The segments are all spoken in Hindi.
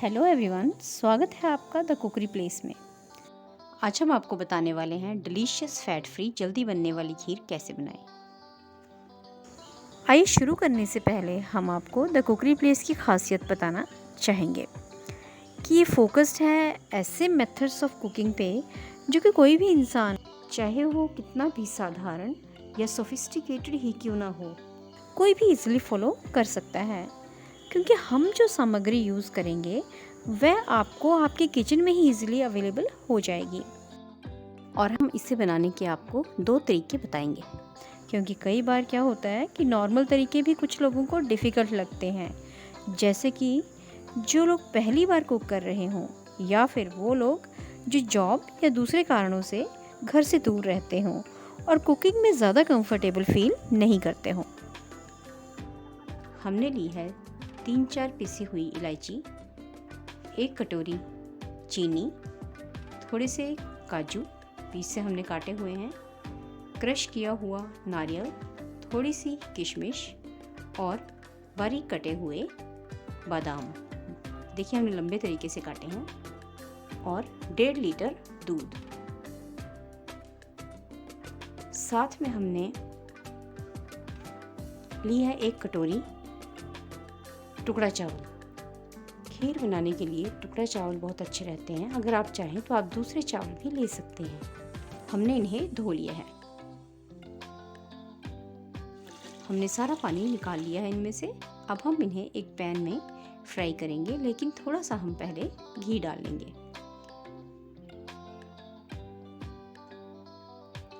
हेलो एवरीवन, स्वागत है आपका द कुकरी प्लेस में। आज हम आपको बताने वाले हैं डिलीशियस फैट फ्री जल्दी बनने वाली खीर कैसे बनाएं। आइए शुरू करने से पहले हम आपको द कुकरी प्लेस की खासियत बताना चाहेंगे कि ये फोकस्ड है ऐसे मेथड्स ऑफ कुकिंग पे जो कि कोई भी इंसान, चाहे वो कितना भी साधारण या सोफिस्टिकेटेड ही क्यों ना हो, कोई भी इजीली फॉलो कर सकता है। क्योंकि हम जो सामग्री यूज़ करेंगे वह आपको आपके किचन में ही इजीली अवेलेबल हो जाएगी। और हम इसे बनाने के आपको 2 तरीके बताएंगे, क्योंकि कई बार क्या होता है कि नॉर्मल तरीके भी कुछ लोगों को डिफ़िकल्ट लगते हैं, जैसे कि जो लोग पहली बार कुक कर रहे हों या फिर वो लोग जो जॉब या दूसरे कारणों से घर से दूर रहते हों और कुकिंग में ज़्यादा कंफर्टेबल फील नहीं करते हों। हमने ली है 3-4 पिसी हुई इलायची, 1 कटोरी चीनी, थोड़े से काजू पीस से हमने काटे हुए हैं, क्रश किया हुआ नारियल, थोड़ी सी किशमिश और बारीक कटे हुए बादाम। देखिए हमने लंबे तरीके से काटे हैं। और 1.5 लीटर दूध। साथ में हमने ली है 1 कटोरी टुकड़ा चावल। खीर बनाने के लिए टुकड़ा चावल बहुत अच्छे रहते हैं। अगर आप चाहें तो आप दूसरे चावल भी ले सकते हैं। हमने इन्हें धो लिया है। हमने सारा पानी निकाल लिया है इनमें से। अब हम इन्हें एक पैन में फ्राई करेंगे, लेकिन थोड़ा सा हम पहले घी डाल लेंगे।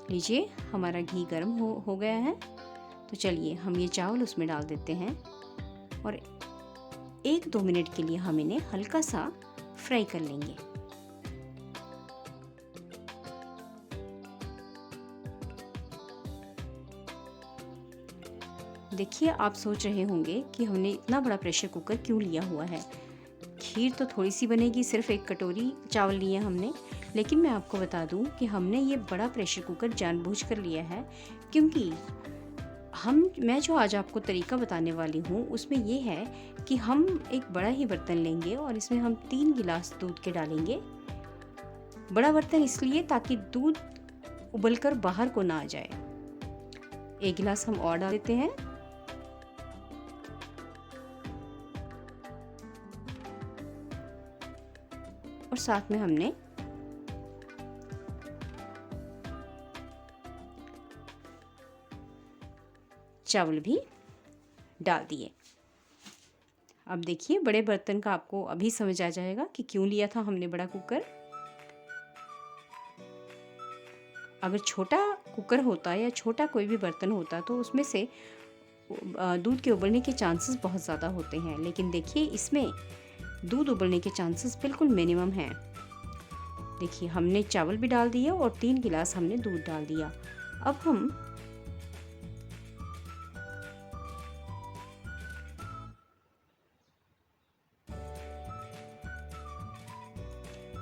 लीजिए हमारा घी गर्म हो गया है। तो चलिए हम ये चावल उसमें डाल देते हैं और 1-2 मिनट के लिए हम इन्हें हल्का सा फ्राई कर लेंगे। देखिए आप सोच रहे होंगे कि हमने इतना बड़ा प्रेशर कुकर क्यों लिया हुआ है। खीर तो थोड़ी सी बनेगी, सिर्फ 1 कटोरी चावल लिए हमने। लेकिन मैं आपको बता दूं कि हमने ये बड़ा प्रेशर कुकर जानबूझकर लिया है, क्योंकि मैं जो आज आपको तरीका बताने वाली हूँ उसमें ये है कि हम एक बड़ा ही बर्तन लेंगे और इसमें हम 3 गिलास दूध के डालेंगे। बड़ा बर्तन इसलिए ताकि दूध उबलकर बाहर को ना आ जाए। 1 गिलास हम और डाल देते हैं। और साथ में हमने चावल भी डाल दिए। अब देखिए बड़े बर्तन का आपको अभी समझ आ जाएगा कि क्यों लिया था हमने बड़ा कुकर। अगर छोटा कुकर होता या छोटा कोई भी बर्तन होता तो उसमें से दूध के उबलने के चांसेस बहुत ज़्यादा होते हैं, लेकिन देखिए इसमें दूध उबलने के चांसेस बिल्कुल मिनिमम हैं। देखिए हमने चावल भी डाल दिया और 3 गिलास हमने दूध डाल दिया। अब हम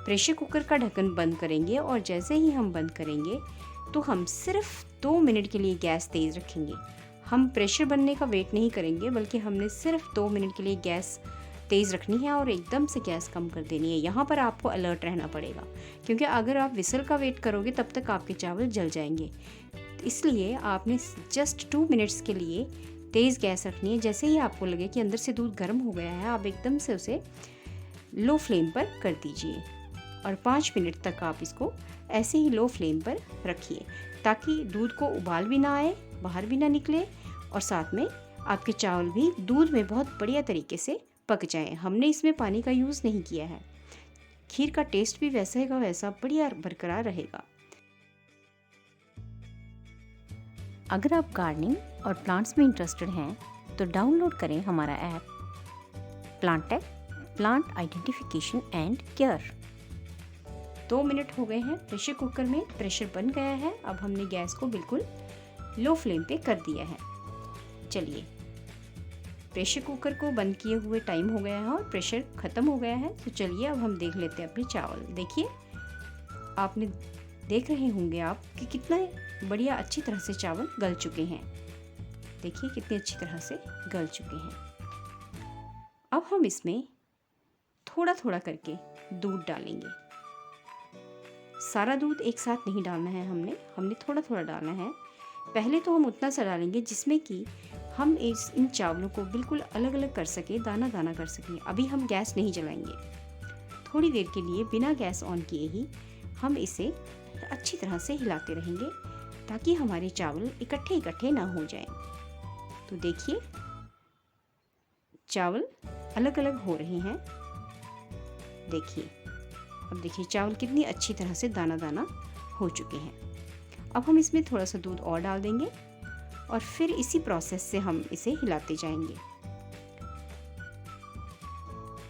प्रेशर कुकर का ढक्कन बंद करेंगे और जैसे ही हम बंद करेंगे तो हम सिर्फ 2 मिनट के लिए गैस तेज़ रखेंगे। हम प्रेशर बनने का वेट नहीं करेंगे, बल्कि हमने सिर्फ 2 मिनट के लिए गैस तेज़ रखनी है और एकदम से गैस कम कर देनी है। यहाँ पर आपको अलर्ट रहना पड़ेगा, क्योंकि अगर आप विसल का वेट करोगे तब तक आपके चावल जल जाएंगे। इसलिए आपने जस्ट 2 मिनट्स के लिए तेज़ गैस रखनी है। जैसे ही आपको लगे कि अंदर से दूध गर्म हो गया है, आप एकदम से उसे लो फ्लेम पर कर दीजिए और 5 मिनट तक आप इसको ऐसे ही लो फ्लेम पर रखिए, ताकि दूध को उबाल भी ना आए, बाहर भी ना निकले और साथ में आपके चावल भी दूध में बहुत बढ़िया तरीके से पक जाएं। हमने इसमें पानी का यूज़ नहीं किया है। खीर का टेस्ट भी वैसा का वैसा बढ़िया बरकरार रहेगा। अगर आप गार्डनिंग और प्लांट्स में इंटरेस्टेड हैं तो डाउनलोड करें हमारा app Plantek, plant identification and care. 2 minute हो गए हैं। प्रेशर कुकर में प्रेशर बन गया है। अब हमने गैस को बिल्कुल लो फ्लेम पे कर दिया है। चलिए प्रेशर कुकर को बंद किए हुए टाइम हो गया है और प्रेशर ख़त्म हो गया है। तो चलिए अब हम देख लेते हैं अपने चावल। देखिए आपने देख रहे होंगे आप कि कितना बढ़िया अच्छी तरह से चावल गल चुके हैं। देखिए कितनी अच्छी तरह से गल चुके हैं। अब हम इसमें थोड़ा थोड़ा करके दूध डालेंगे। सारा दूध एक साथ नहीं डालना है, हमने थोड़ा थोड़ा डालना है। पहले तो हम उतना सा डालेंगे जिसमें कि हम इन चावलों को बिल्कुल अलग अलग कर सकें, दाना दाना कर सकें। अभी हम गैस नहीं जलाएंगे, थोड़ी देर के लिए बिना गैस ऑन किए ही हम इसे अच्छी तरह से हिलाते रहेंगे ताकि हमारे चावल इकट्ठे इकट्ठे ना हो जाएं। तो देखिए चावल अलग अलग हो रहे हैं। देखिए, अब देखिए चावल कितनी अच्छी तरह से दाना दाना हो चुके हैं। अब हम इसमें थोड़ा सा दूध और डाल देंगे और फिर इसी प्रोसेस से हम इसे हिलाते जाएंगे।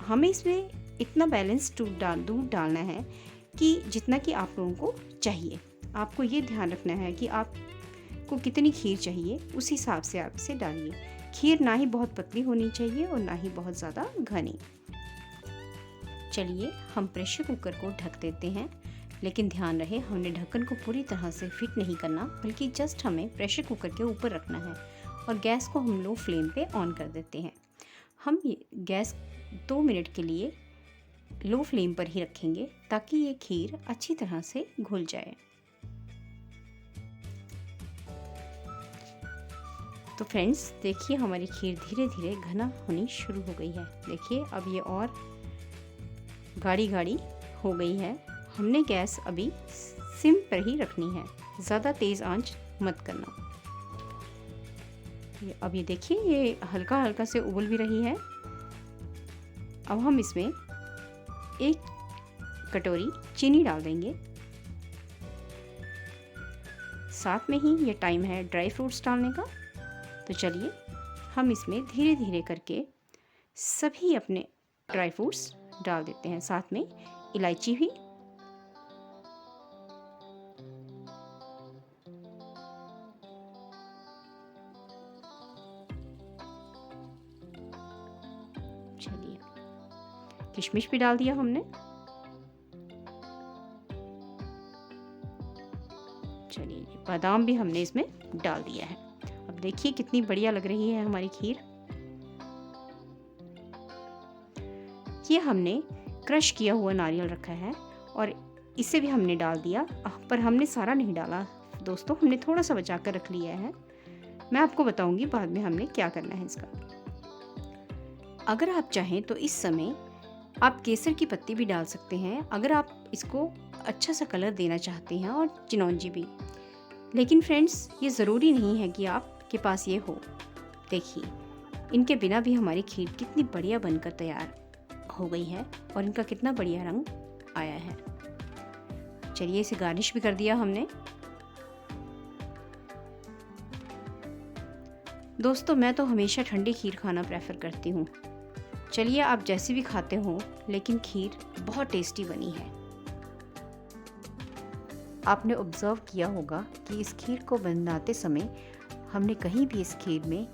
हमें इसमें इतना बैलेंस दूध डालना है कि जितना कि आप लोगों को चाहिए। आपको ये ध्यान रखना है कि आपको कितनी खीर चाहिए, उस हिसाब से आप इसे डालिए। खीर ना ही बहुत पतली होनी चाहिए और ना ही बहुत ज़्यादा घनी। चलिए हम प्रेशर कुकर को ढक देते हैं, लेकिन ध्यान रहे हमने ढक्कन को पूरी तरह से फिट नहीं करना, बल्कि जस्ट हमें प्रेशर कुकर के ऊपर रखना है और गैस को हम लो फ्लेम पे ऑन कर देते हैं। हम ये गैस 2 मिनट के लिए लो फ्लेम पर ही रखेंगे ताकि ये खीर अच्छी तरह से घुल जाए। तो फ्रेंड्स देखिए हमारी खीर धीरे धीरे घना होनी शुरू हो गई है। देखिए अब ये और गाढ़ी गाढ़ी हो गई है। हमने गैस अभी सिम पर ही रखनी है, ज़्यादा तेज़ आंच मत करना। अब ये देखिए ये हल्का हल्का से उबल भी रही है। अब हम इसमें 1 कटोरी चीनी डाल देंगे। साथ में ही ये टाइम है ड्राई फ्रूट्स डालने का। तो चलिए हम इसमें धीरे धीरे करके सभी अपने ड्राई फ्रूट्स डाल देते हैं, साथ में इलायची भी। चलिए किशमिश भी डाल दिया हमने। चलिए बादाम भी हमने इसमें डाल दिया है। अब देखिए कितनी बढ़िया लग रही है हमारी खीर। ये हमने क्रश किया हुआ नारियल रखा है और इसे भी हमने डाल दिया, पर हमने सारा नहीं डाला दोस्तों, हमने थोड़ा सा बचा कर रख लिया है। मैं आपको बताऊंगी बाद में हमने क्या करना है इसका। अगर आप चाहें तो इस समय आप केसर की पत्ती भी डाल सकते हैं, अगर आप इसको अच्छा सा कलर देना चाहते हैं, और चिनौंजी भी। लेकिन फ्रेंड्स ये ज़रूरी नहीं है कि आपके पास ये हो। देखिए इनके बिना भी हमारी खीर कितनी बढ़िया बनकर तैयार हो गई है और इनका कितना बढ़िया रंग आया है। चलिए इसे गार्निश भी कर दिया हमने। दोस्तों मैं तो हमेशा ठंडी खीर खाना प्रेफर करती हूँ। चलिए आप जैसी भी खाते हो, लेकिन खीर बहुत टेस्टी बनी है। आपने ऑब्जर्व किया होगा कि इस खीर को बनाते समय हमने कहीं भी इस खीर में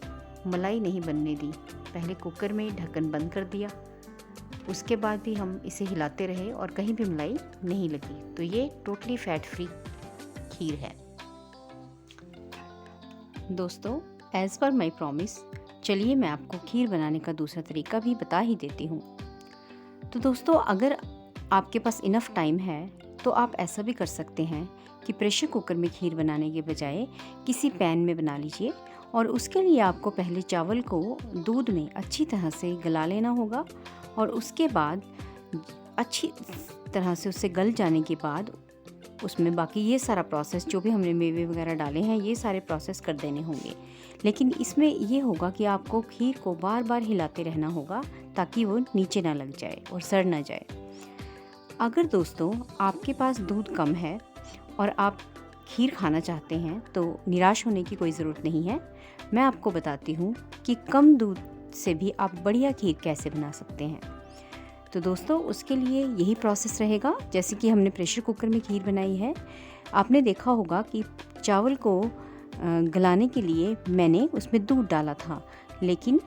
मलाई नहीं बनने दी। पहले कुकर में ढक्कन बंद कर दिया, उसके बाद भी हम इसे हिलाते रहे और कहीं भी मलाई नहीं लगी। तो ये टोटली फैट फ्री खीर है। दोस्तों एज़ पर माई प्रॉमिस, चलिए मैं आपको खीर बनाने का दूसरा तरीका भी बता ही देती हूँ। तो दोस्तों अगर आपके पास इनफ टाइम है तो आप ऐसा भी कर सकते हैं कि प्रेशर कुकर में खीर बनाने के बजाय किसी पैन में बना लीजिए, और उसके लिए आपको पहले चावल को दूध में अच्छी तरह से गला लेना होगा, और उसके बाद अच्छी तरह से उससे गल जाने के बाद उसमें बाकी ये सारा प्रोसेस जो भी हमने मेवे वगैरह डाले हैं ये सारे प्रोसेस कर देने होंगे। लेकिन इसमें ये होगा कि आपको खीर को बार बार हिलाते रहना होगा ताकि वो नीचे ना लग जाए और सड़ ना जाए। अगर दोस्तों आपके पास दूध कम है और आप खीर खाना चाहते हैं तो निराश होने की कोई ज़रूरत नहीं है। मैं आपको बताती हूँ कि कम दूध से भी आप बढ़िया खीर कैसे बना सकते हैं। तो दोस्तों उसके लिए यही प्रोसेस रहेगा जैसे कि हमने प्रेशर कुकर में खीर बनाई है। आपने देखा होगा कि चावल को गलाने के लिए मैंने उसमें दूध डाला था, लेकिन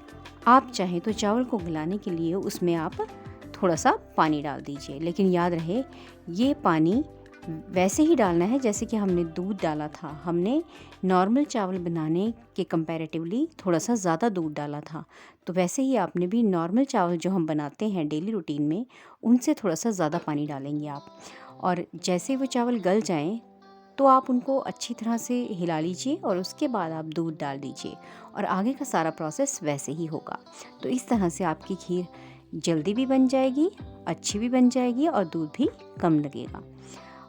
आप चाहें तो चावल को गलाने के लिए उसमें आप थोड़ा सा पानी डाल दीजिए। लेकिन याद रहे ये पानी वैसे ही डालना है जैसे कि हमने दूध डाला था। हमने नॉर्मल चावल बनाने के कंपैरेटिवली थोड़ा सा ज़्यादा दूध डाला था, तो वैसे ही आपने भी नॉर्मल चावल जो हम बनाते हैं डेली रूटीन में, उनसे थोड़ा सा ज़्यादा पानी डालेंगे आप। और जैसे वो चावल गल जाएं तो आप उनको अच्छी तरह से हिला लीजिए और उसके बाद आप दूध डाल दीजिए और आगे का सारा प्रोसेस वैसे ही होगा। तो इस तरह से आपकी खीर जल्दी भी बन जाएगी, अच्छी भी बन जाएगी और दूध भी कम लगेगा।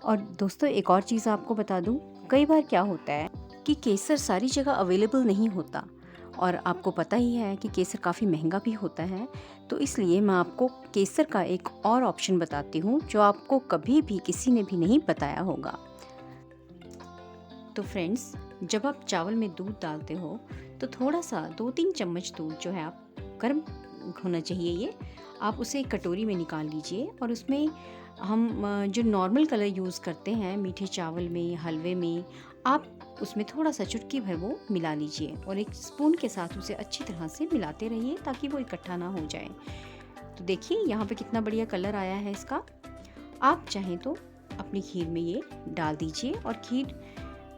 और दोस्तों एक और चीज़ आपको बता दूं, कई बार क्या होता है कि केसर सारी जगह अवेलेबल नहीं होता और आपको पता ही है कि केसर काफ़ी महंगा भी होता है। तो इसलिए मैं आपको केसर का एक और ऑप्शन बताती हूँ जो आपको कभी भी किसी ने भी नहीं बताया होगा। तो फ्रेंड्स, जब आप चावल में दूध डालते हो तो थोड़ा सा 2-3 चम्मच दूध जो है आप गर्म होना चाहिए ये, आप उसे एक कटोरी में निकाल लीजिए और उसमें हम जो नॉर्मल कलर यूज़ करते हैं मीठे चावल में, हलवे में, आप उसमें थोड़ा सा चुटकी भर वो मिला लीजिए और एक स्पून के साथ उसे अच्छी तरह से मिलाते रहिए ताकि वो इकट्ठा ना हो जाए। तो देखिए यहाँ पे कितना बढ़िया कलर आया है इसका। आप चाहें तो अपनी खीर में ये डाल दीजिए और खीर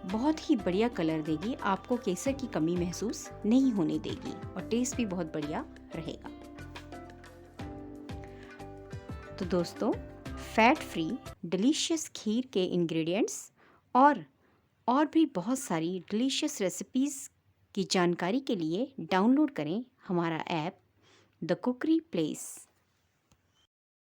बहुत ही बढ़िया कलर देगी, आपको केसर की कमी महसूस नहीं होने देगी और टेस्ट भी बहुत बढ़िया रहेगा। तो दोस्तों, फैट फ्री डिलीशियस खीर के इंग्रेडिएंट्स और भी बहुत सारी डिलीशियस रेसिपीज़ की जानकारी के लिए डाउनलोड करें हमारा ऐप द कुकरी प्लेस।